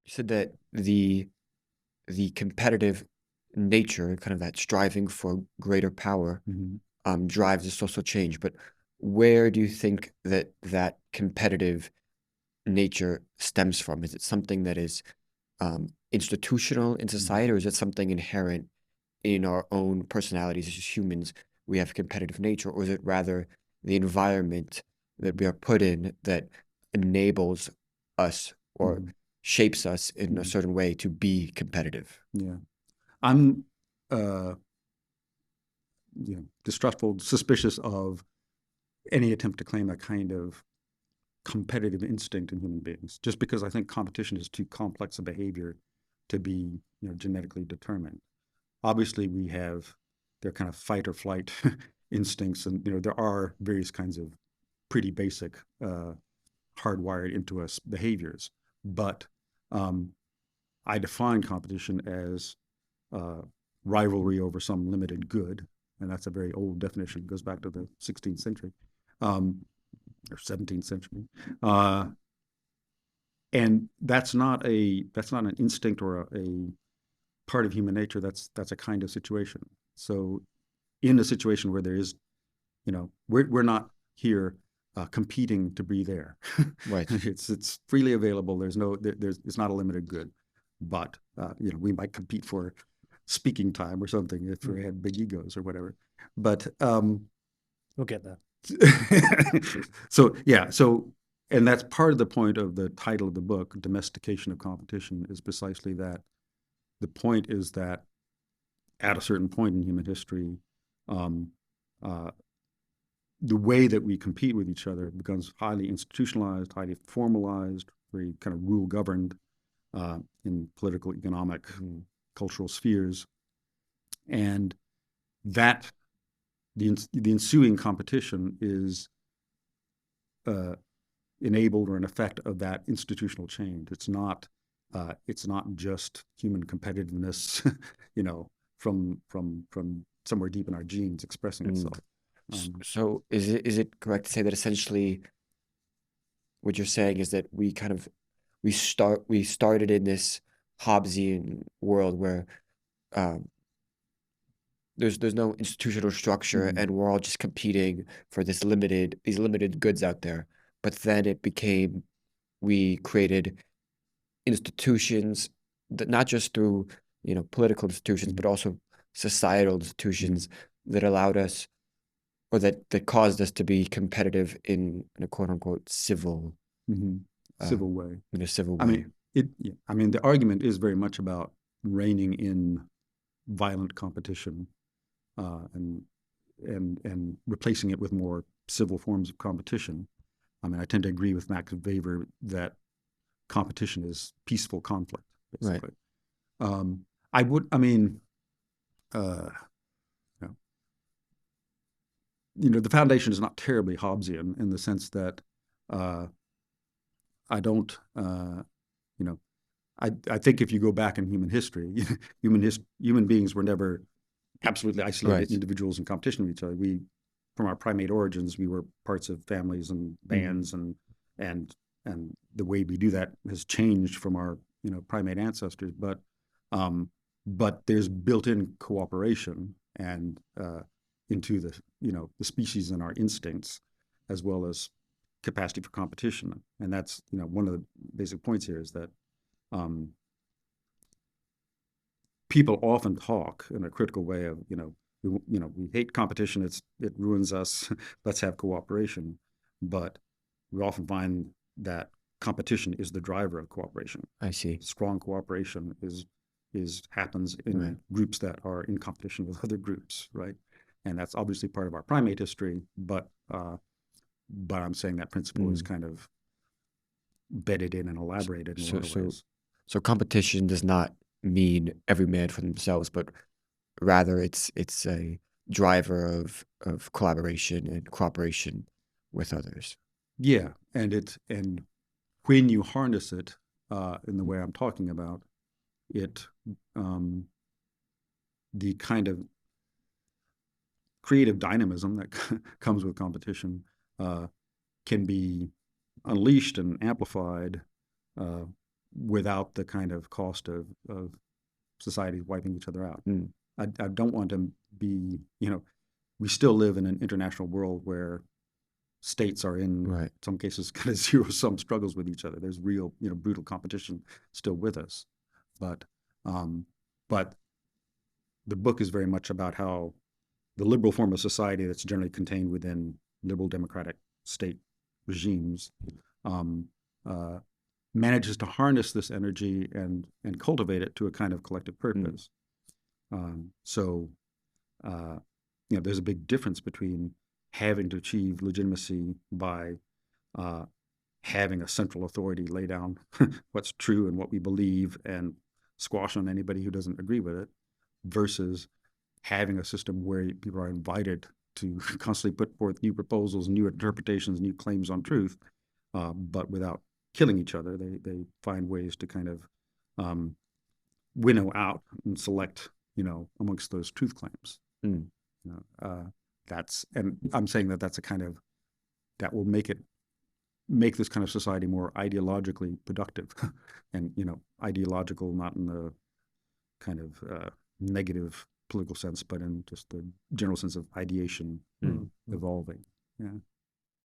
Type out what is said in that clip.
You said that the competitive nature, kind of that striving for greater power, Hmm. drives the social change. But where do you think that that competitive nature stems from? Is it something that is institutional in Hmm. society, or is it something inherent in our own personalities as humans? We have competitive nature, or is it rather the environment that we are put in that enables us or Hmm. shapes us in a Hmm. certain way to be competitive? Yeah. I'm uh, distrustful, suspicious of any attempt to claim a kind of competitive instinct in human beings, just because I think competition is too complex a behavior to be, genetically determined. Obviously, we have their kind of fight or flight instincts, and there are various kinds of pretty basic hardwired into us behaviors. But um, I define competition as uh, rivalry over some limited good, and that's a very old definition. It goes back to the 16th century um, or 17th century, uh, and that's not an instinct or a part of human nature. That's a kind of situation. So, in a situation where there is, we're not here competing to be there. Right. It's freely available. There's it's not a limited good, but we might compete for speaking time or something if Mm. we had big egos or whatever. But We'll get that. so yeah, and that's part of the point of the title of the book, Domestication of Competition, is precisely that. The point is that at a certain point in human history, um, uh, the way that we compete with each other becomes highly institutionalized, highly formalized, very kind of rule governed in political, economic, cultural spheres, and that the ensuing competition is uh, enabled or an effect of that institutional change. It's not just human competitiveness, from somewhere deep in our genes expressing Mm. itself. Um, So is it correct to say that essentially what you're saying is that we started in this Hobbesian world where um, there's no institutional structure mm, and we're all just competing for these limited goods out there. But then it became we created institutions that not just through political institutions but mm, also societal mm, institutions that allowed us or that caused us to be competitive in a quote unquote civil mm-hmm. uh, Civil way. in a civil I way. mean, yeah, I mean, the argument is very much about reining in violent competition and and replacing it with more civil forms of competition. I mean, I tend to agree with Max Weber that competition is peaceful conflict, Right. basically. Um, I would, I mean, uh, you know, the foundation is not terribly Hobbesian in the sense that uh, I don't, you know, I think if you go back in human history, human beings were never absolutely isolated Right. individuals in competition with each other. From our primate origins, we were parts of families and Mm. bands, and and the way we do that has changed from our primate ancestors. Um, but there's built-in cooperation and into the species and our instincts, as well as capacity for competition. And that's one of the basic points here is that um, people often talk in a critical way of we hate competition, it ruins us. Let's have cooperation. But we often find that competition is the driver of cooperation. I see. Strong cooperation is happens Right. in groups that are in competition with other groups, right? And that's obviously part of our primate history, but I'm saying that principle is Mm. kind of bedded in and elaborated in a So lot of so ways. so competition does not mean every man for themselves, but rather it's a driver of collaboration and cooperation with others. Yeah, and when you harness it in the way I'm talking about, it um, the kind of creative dynamism that comes with competition uh, can be unleashed and amplified uh, without the kind of cost of society wiping each other out. Mm. I don't want to be, we still live in an international world where states are in Right. some cases kind of zero-sum struggles with each other. There's real, brutal competition still with us. But the book is very much about how the liberal form of society that's generally contained within liberal democratic state regimes manages to harness this energy and cultivate it to a kind of collective purpose. There's a big difference between having to achieve legitimacy by having a central authority lay down what's true and what we believe and squash on anybody who doesn't agree with it, versus having a system where people are invited to constantly put forth new proposals, new interpretations, new claims on truth, but without killing each other. They find ways to kind of winnow out and select, amongst those truth claims. Mm. And I'm saying that's a kind of, that will make this kind of society more ideologically productive, and ideological not in the kind of negative political sense, but in just the general sense of ideation evolving. Yeah.